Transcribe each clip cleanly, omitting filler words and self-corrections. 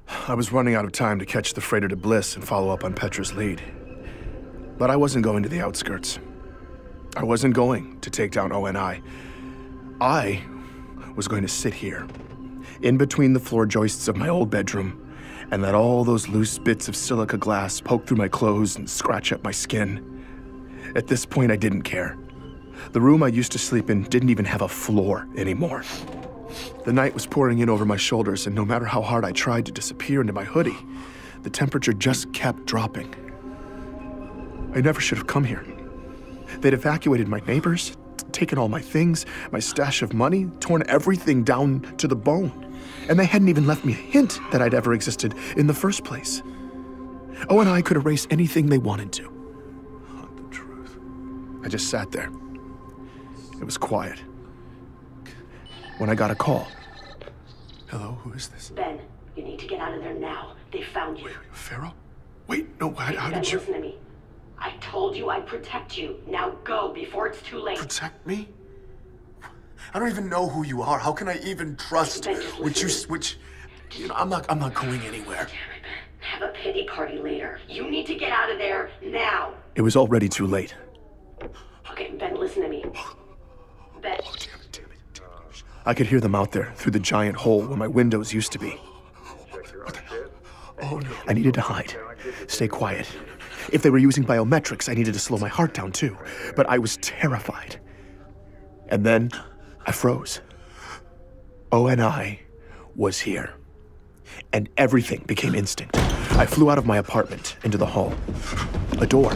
I was running out of time to catch the freighter to Bliss and follow up on Petra's lead. But I wasn't going to the outskirts. I wasn't going to take down ONI. I was going to sit here, in between the floor joists of my old bedroom, and let all those loose bits of silica glass poke through my clothes and scratch up my skin. At this point, I didn't care. The room I used to sleep in didn't even have a floor anymore. The night was pouring in over my shoulders, and no matter how hard I tried to disappear into my hoodie, the temperature just kept dropping. I never should have come here. They'd evacuated my neighbors, taken all my things, my stash of money, torn everything down to the bone. And they hadn't even left me a hint that I'd ever existed in the first place. ONI could erase anything they wanted to. Hunt the truth. I just sat there. It was quiet. When I got a call. Hello, who is this? Ben, you need to get out of there now. They found you. Wait, Pharaoh? Wait, no, how Ben, did you... listen to me. I told you I'd protect you. Now go before it's too late. Protect me? I don't even know who you are. How can I even trust which you know, I'm not going anywhere. Damn it, Ben. Have a pity party later. You need to get out of there now. It was already too late. Okay, Ben, listen to me. Ben. Oh, damn it. I could hear them out there through the giant hole where my windows used to be. What the hell? Oh no. I needed to hide. Stay quiet. If they were using biometrics, I needed to slow my heart down too. But I was terrified. And then I froze. ONI was here. And everything became instinct. I flew out of my apartment into the hall. A door.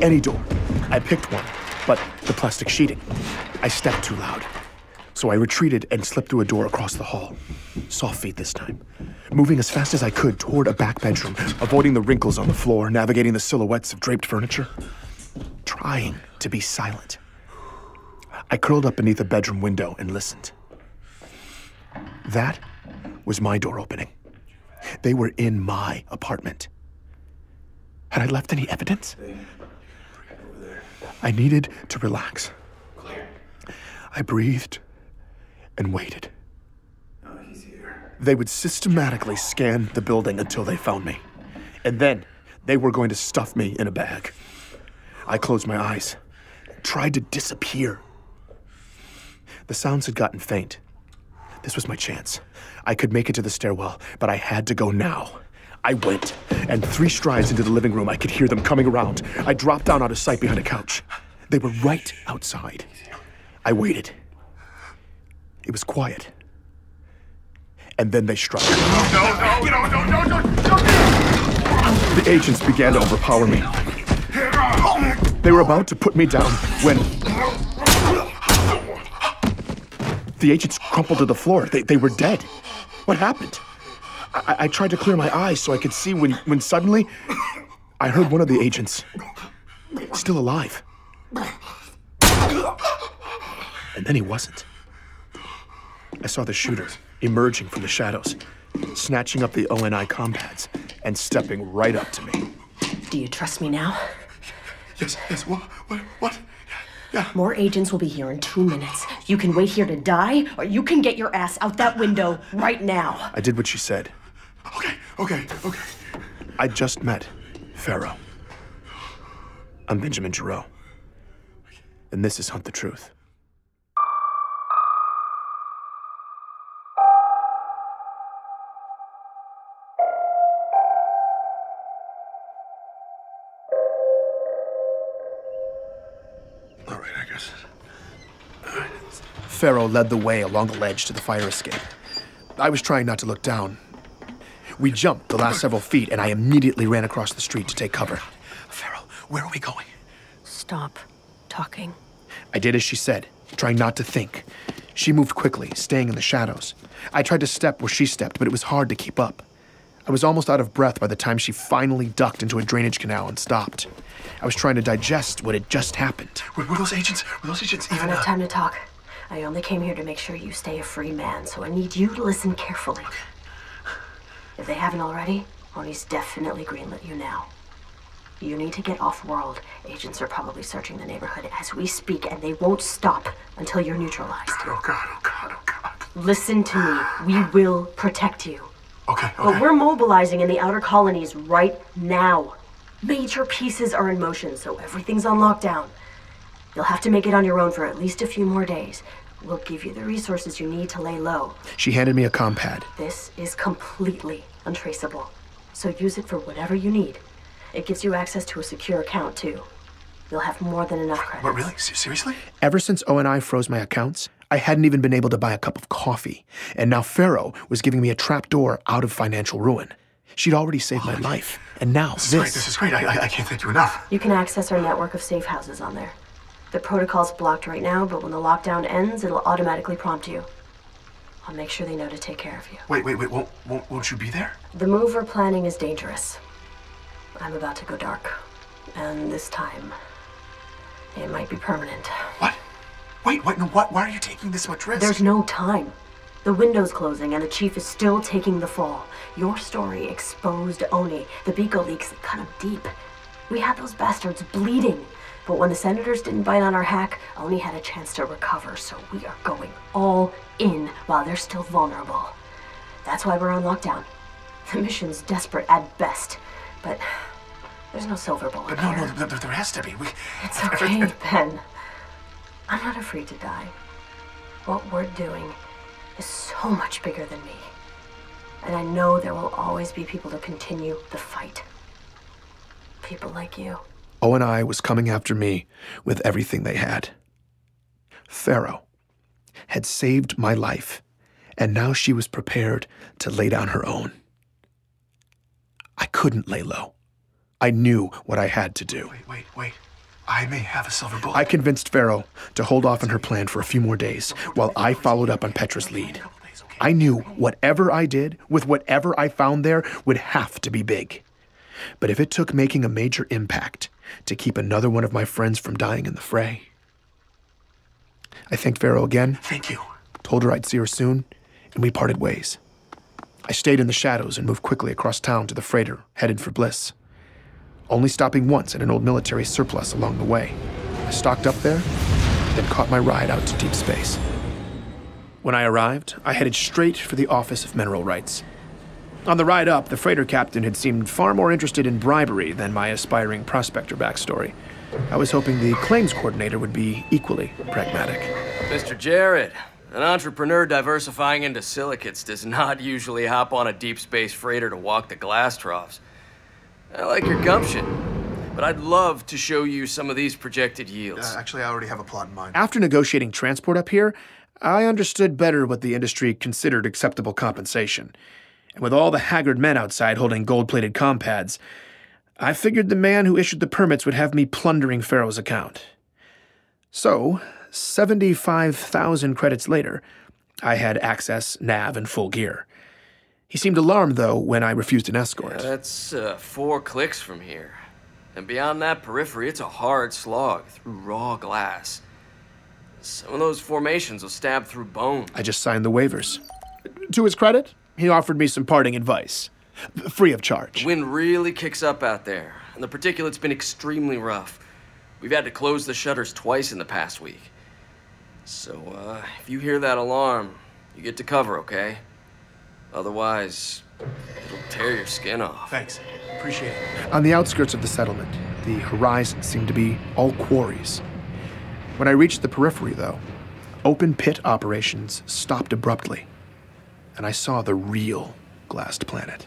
Any door. I picked one, but the plastic sheeting. I stepped too loud. So I retreated and slipped through a door across the hall. Soft feet this time. Moving as fast as I could toward a back bedroom, avoiding the wrinkles on the floor, navigating the silhouettes of draped furniture. Trying to be silent. I curled up beneath a bedroom window and listened. That was my door opening. They were in my apartment. Had I left any evidence? I needed to relax. I breathed and waited. They would systematically scan the building until they found me. And then they were going to stuff me in a bag. I closed my eyes, tried to disappear. The sounds had gotten faint. This was my chance. I could make it to the stairwell, but I had to go now. I went, and 3 strides into the living room, I could hear them coming around. I dropped down out of sight behind a couch. They were right outside. I waited. It was quiet. And then they struck. No. The agents began to overpower me. They were about to put me down when... The agents crumpled to the floor. They were dead. What happened? I tried to clear my eyes so I could see when suddenly I heard one of the agents still alive. And then he wasn't. I saw the shooter emerging from the shadows, snatching up the ONI compads and stepping right up to me. Do you trust me now? Yes, what? Yeah. More agents will be here in 2 minutes. You can wait here to die, or you can get your ass out that window right now. I did what she said. Okay. I just met Pharaoh. I'm Benjamin Giroux. And this is Hunt the Truth. Pharaoh led the way along the ledge to the fire escape. I was trying not to look down. We jumped the last several feet, and I immediately ran across the street to take cover. Pharaoh, where are we going? Stop talking. I did as she said, trying not to think. She moved quickly, staying in the shadows. I tried to step where she stepped, but it was hard to keep up. I was almost out of breath by the time she finally ducked into a drainage canal and stopped. I was trying to digest what had just happened. Were those agents I don't have time to talk. I only came here to make sure you stay a free man, so I need you to listen carefully. If they haven't already, Oni's definitely greenlit you now. You need to get off-world. Agents are probably searching the neighborhood as we speak, and they won't stop until you're neutralized. Oh God. Listen to me. We will protect you. Okay. But we're mobilizing in the outer colonies right now. Major pieces are in motion, so everything's on lockdown. You'll have to make it on your own for at least a few more days. We'll give you the resources you need to lay low. She handed me a compad. This is completely untraceable, so use it for whatever you need. It gives you access to a secure account, too. You'll have more than enough credits. What, really? Seriously? Ever since O&I froze my accounts, I hadn't even been able to buy a cup of coffee. And now Pharaoh was giving me a trapdoor out of financial ruin. She'd already saved my life. And now This is great. I can't thank you enough. You can access our network of safe houses on there. The protocol's blocked right now, but when the lockdown ends, it'll automatically prompt you. I'll make sure they know to take care of you. Wait. Won't you be there? The move we're planning is dangerous. I'm about to go dark. And this time, it might be permanent. What? Wait, no, what? Why are you taking this much risk? There's no time. The window's closing and the chief is still taking the fall. Your story exposed Oni. The Biko leaks cut him deep. We had those bastards bleeding. But when the senators didn't bite on our hack, Oni had a chance to recover, so we are going all in while they're still vulnerable. That's why we're on lockdown. The mission's desperate at best, but there's no silver bullet But here. no, there has to be. It's okay, Ben. I'm not afraid to die. What we're doing is so much bigger than me. And I know there will always be people to continue the fight. People like you. O&I was coming after me with everything they had. Pharaoh had saved my life, and now she was prepared to lay down her own. I couldn't lay low. I knew what I had to do. Wait. I may have a silver bullet. I convinced Pharaoh to hold off on her plan for a few more days while I followed up on Petra's lead. I knew whatever I did, with whatever I found there, would have to be big. But if it took making a major impact to keep another one of my friends from dying in the fray. I thanked Pharaoh again. Thank you. Told her I'd see her soon, and we parted ways. I stayed in the shadows and moved quickly across town to the freighter, headed for Bliss. Only stopping once at an old military surplus along the way. I stocked up there, then caught my ride out to deep space. When I arrived, I headed straight for the Office of Mineral Rights. On the ride up, the freighter captain had seemed far more interested in bribery than my aspiring prospector backstory. I was hoping the claims coordinator would be equally pragmatic. Mr. Jarrett, an entrepreneur diversifying into silicates does not usually hop on a deep space freighter to walk the glass troughs. I like your gumption, but I'd love to show you some of these projected yields. Actually, I already have a plot in mind. After negotiating transport up here, I understood better what the industry considered acceptable compensation. And with all the haggard men outside holding gold-plated compads, I figured the man who issued the permits would have me plundering Pharaoh's account. So, 75,000 credits later, I had access, nav, and full gear. He seemed alarmed, though, when I refused an escort. Yeah, that's 4 clicks from here. And beyond that periphery, it's a hard slog through raw glass. Some of those formations will stab through bone. I just signed the waivers. To his credit, he offered me some parting advice, free of charge. The wind really kicks up out there, and the particulate's been extremely rough. We've had to close the shutters twice in the past week. So, if you hear that alarm, you get to cover, okay? Otherwise, it'll tear your skin off. Thanks. Appreciate it. On the outskirts of the settlement, the horizon seemed to be all quarries. When I reached the periphery, though, open pit operations stopped abruptly, and I saw the real glassed planet.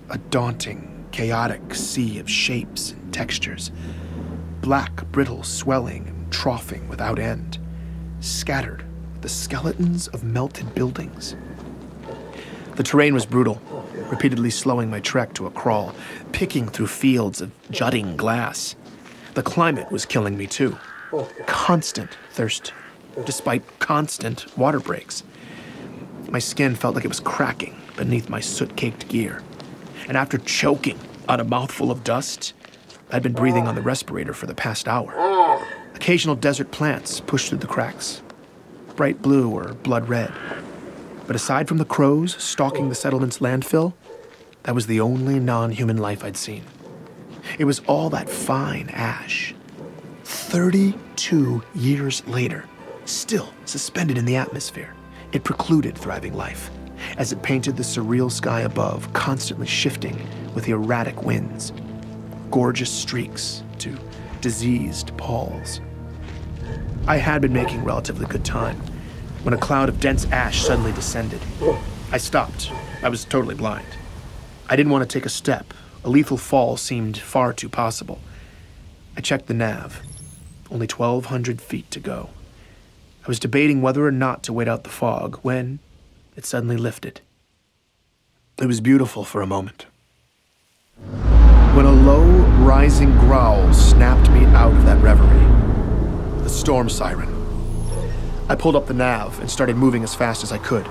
A daunting, chaotic sea of shapes and textures. Black, brittle swelling and troughing without end, scattered with the skeletons of melted buildings. The terrain was brutal, repeatedly slowing my trek to a crawl, picking through fields of jutting glass. The climate was killing me too. Constant thirst, despite constant water breaks. My skin felt like it was cracking beneath my soot-caked gear. And after choking on a mouthful of dust, I'd been breathing on the respirator for the past hour. Occasional desert plants pushed through the cracks, bright blue or blood red. But aside from the crows stalking the settlement's landfill, that was the only non-human life I'd seen. It was all that fine ash. 32 years later, still suspended in the atmosphere, it precluded thriving life. as it painted the surreal sky above, constantly shifting with the erratic winds, gorgeous streaks to diseased palls. I had been making relatively good time when a cloud of dense ash suddenly descended. I stopped. I was totally blind. I didn't want to take a step. A lethal fall seemed far too possible. I checked the nav. Only 1,200 feet to go. I was debating whether or not to wait out the fog when it suddenly lifted. It was beautiful for a moment. When a low, rising growl snapped me out of that reverie. The storm siren. I pulled up the nav and started moving as fast as I could.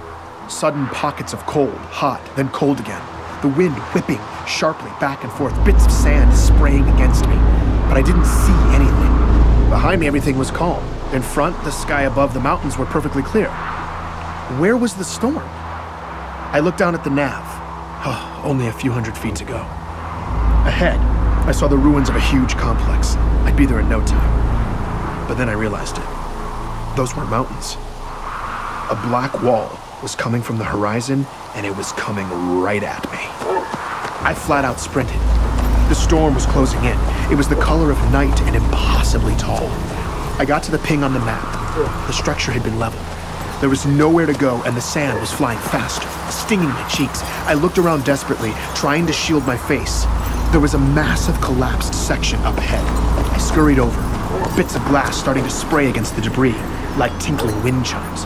Sudden pockets of cold, hot, then cold again. The wind whipping sharply back and forth, bits of sand spraying against me. But I didn't see anything. Behind me, everything was calm. In front, the sky above the mountains were perfectly clear. Where was the storm? I looked down at the nav. Oh, only a few hundred feet to go. Ahead, I saw the ruins of a huge complex. I'd be there in no time. But then I realized it. Those weren't mountains. A black wall was coming from the horizon, and it was coming right at me. I flat out sprinted. The storm was closing in. It was the color of night and impossibly tall. I got to the ping on the map. The structure had been leveled. There was nowhere to go, and the sand was flying faster, stinging my cheeks. I looked around desperately, trying to shield my face. There was a massive collapsed section up ahead. I scurried over, bits of glass starting to spray against the debris, like tinkling wind chimes.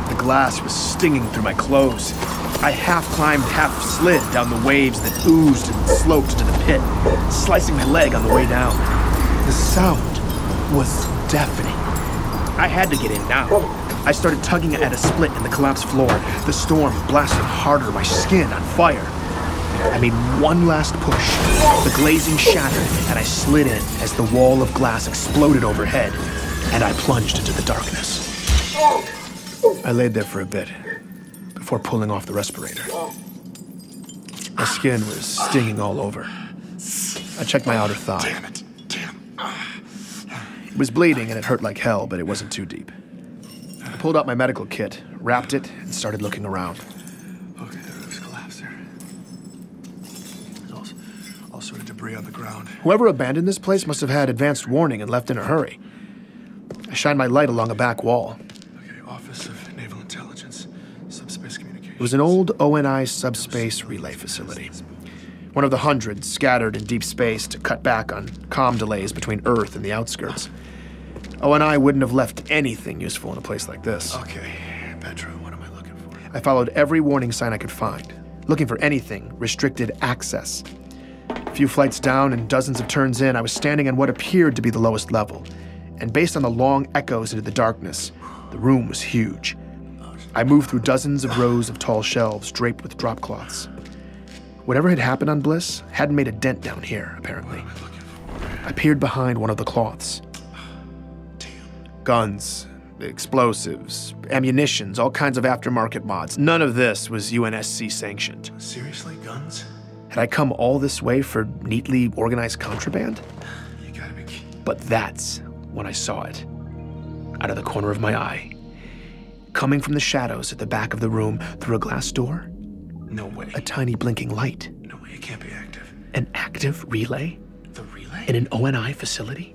The glass was stinging through my clothes. I half climbed, half slid down the waves that oozed and sloped to the pit, slicing my leg on the way down. The sound was deafening. I had to get in now. I started tugging at a split in the collapsed floor. The storm blasted harder, my skin on fire. I made one last push. The glazing shattered, and I slid in as the wall of glass exploded overhead, and I plunged into the darkness. I laid there for a bit before pulling off the respirator. My skin was stinging all over. I checked my outer thigh. Damn it. It was bleeding and it hurt like hell, but it wasn't too deep. I pulled out my medical kit, wrapped it, and started looking around. Okay, the roof's collapsed there. There's all sort of debris on the ground. Whoever abandoned this place must have had advanced warning and left in a hurry. I shined my light along a back wall. Okay, Office of Naval Intelligence, Subspace Communications. It was an old ONI subspace relay facility. One of the hundreds scattered in deep space to cut back on comm delays between Earth and the outskirts. ONI wouldn't have left anything useful in a place like this. Okay, Petro, what am I looking for? I followed every warning sign I could find, looking for anything restricted access. A few flights down and dozens of turns in, I was standing on what appeared to be the lowest level. And based on the long echoes into the darkness, the room was huge. I moved through dozens of rows of tall shelves draped with drop cloths. Whatever had happened on Bliss hadn't made a dent down here, apparently. What am I looking for? I peered behind one of the cloths. Guns, explosives, ammunitions, all kinds of aftermarket mods. None of this was UNSC sanctioned. Seriously, guns? Had I come all this way for neatly organized contraband? You gotta be kidding. But that's when I saw it. Out of the corner of my eye. Coming from the shadows at the back of the room through a glass door. No way. A tiny blinking light. No way, it can't be active. An active relay? The relay? In an ONI facility?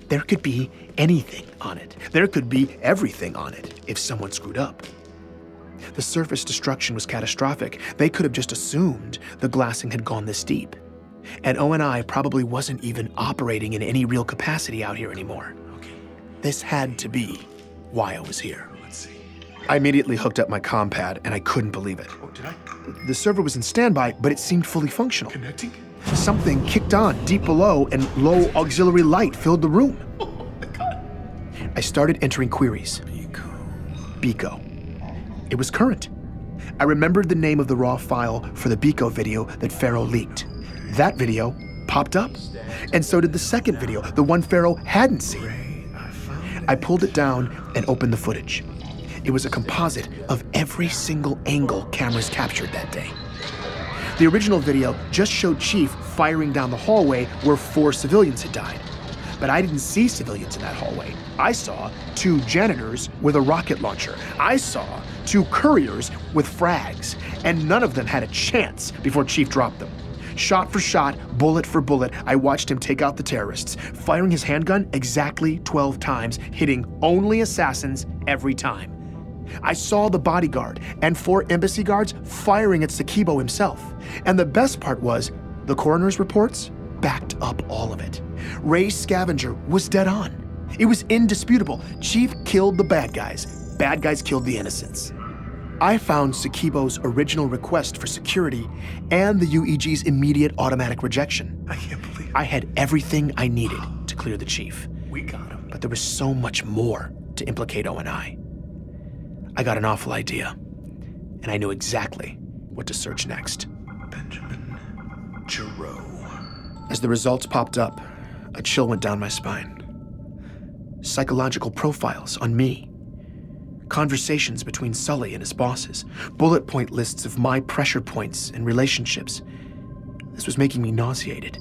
There could be anything on it. There could be everything on it if someone screwed up. The surface destruction was catastrophic. They could have just assumed the glassing had gone this deep. And ONI probably wasn't even operating in any real capacity out here anymore. Okay. This had to be why I was here. Let's see. I immediately hooked up my comm pad, and I couldn't believe it. Oh, did I? The server was in standby, but it seemed fully functional. Connecting? Something kicked on deep below, and low auxiliary light filled the room. Oh my god. I started entering queries. Biko. It was current. I remembered the name of the raw file for the Biko video that Pharaoh leaked. That video popped up, and so did the second video, the one Pharaoh hadn't seen. I pulled it down and opened the footage. It was a composite of every single angle cameras captured that day. The original video just showed Chief firing down the hallway where 4 civilians had died. But I didn't see civilians in that hallway. I saw 2 janitors with a rocket launcher. I saw 2 couriers with frags, and none of them had a chance before Chief dropped them. Shot for shot, bullet for bullet, I watched him take out the terrorists, firing his handgun exactly 12 times, hitting only assassins every time. I saw the bodyguard and 4 embassy guards firing at Sakibo himself. And the best part was, the coroner's reports backed up all of it. Ray's scavenger was dead on. It was indisputable. Chief killed the bad guys killed the innocents. I found Sakibo's original request for security and the UEG's immediate automatic rejection. I can't believe it. I had everything I needed to clear the chief. We got him. But there was so much more to implicate ONI. I got an awful idea, and I knew exactly what to search next. Benjamin Giroux. As the results popped up, a chill went down my spine. Psychological profiles on me. Conversations between Sully and his bosses. Bullet point lists of my pressure points and relationships. This was making me nauseated.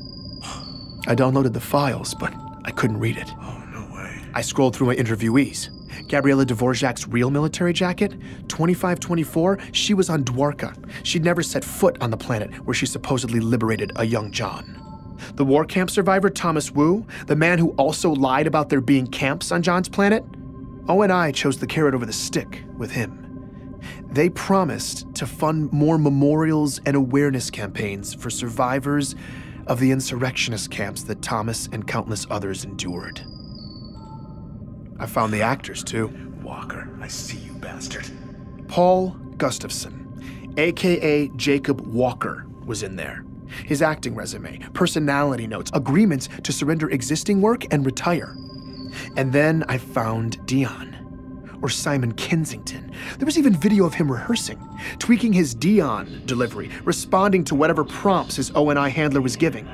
I downloaded the files, but I couldn't read it. Oh, no way. I scrolled through my interviewees. Gabriela Dvorak's real military jacket, 2524, she was on Dwarka. She'd never set foot on the planet where she supposedly liberated a young John. The war camp survivor Thomas Wu, the man who also lied about there being camps on John's planet, ONI chose the carrot over the stick with him. They promised to fund more memorials and awareness campaigns for survivors of the insurrectionist camps that Thomas and countless others endured. I found the actors, too. Walker, I see you, bastard. Paul Gustafson, a.k.a. Jacob Walker, was in there. His acting resume, personality notes, agreements to surrender existing work and retire. And then I found Dion, or Simon Kensington. There was even video of him rehearsing, tweaking his Dion delivery, responding to whatever prompts his ONI handler was giving.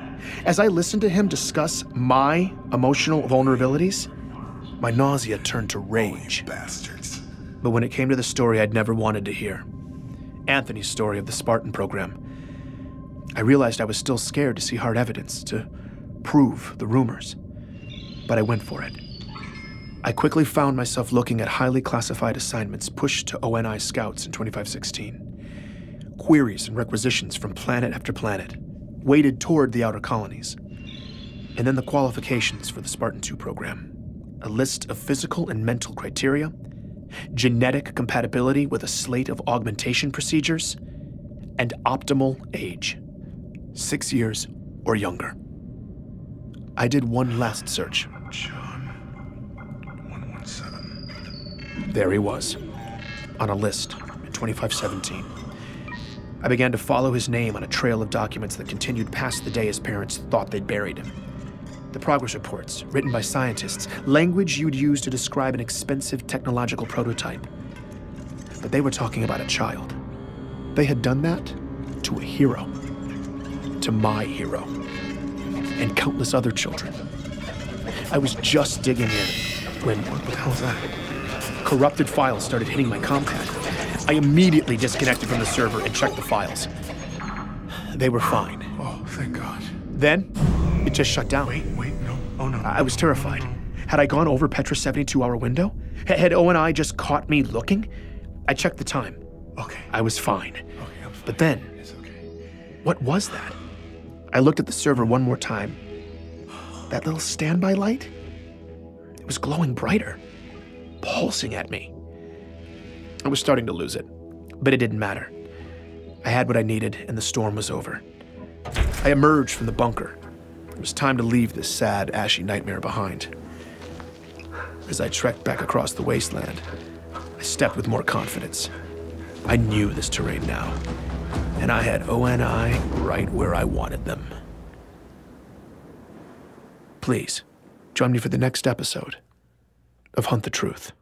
As I listened to him discuss my emotional vulnerabilities, my nausea turned to rage. Oh, bastards. But when it came to the story I'd never wanted to hear, Anthony's story of the Spartan program, I realized I was still scared to see hard evidence to prove the rumors. But I went for it. I quickly found myself looking at highly classified assignments pushed to ONI scouts in 2516. Queries and requisitions from planet after planet, weighted toward the outer colonies. And then the qualifications for the Spartan 2 program. A list of physical and mental criteria, genetic compatibility with a slate of augmentation procedures, and optimal age, 6 years or younger. I did one last search. John 117. There he was, on a list in 2517. I began to follow his name on a trail of documents that continued past the day his parents thought they'd buried him. The progress reports, written by scientists, language you'd use to describe an expensive technological prototype. But they were talking about a child. They had done that to a hero. To my hero. And countless other children. I was just digging in when, what the hell was that? Corrupted files started hitting my ComPad. I immediately disconnected from the server and checked the files. They were fine. Oh, thank God. Then, it just shut down. Wait, no. Oh, no. I was terrified. Had I gone over Petra's 72-hour window? Had ONI just caught me looking? I checked the time. Okay. I was fine. Okay, I'm fine. But then, It's okay. what was that? I looked at the server one more time. That little standby light? It was glowing brighter, pulsing at me. I was starting to lose it, but it didn't matter. I had what I needed, and the storm was over. I emerged from the bunker. It was time to leave this sad, ashy nightmare behind. As I trekked back across the wasteland, I stepped with more confidence. I knew this terrain now, and I had ONI right where I wanted them. Please, join me for the next episode of Hunt the Truth.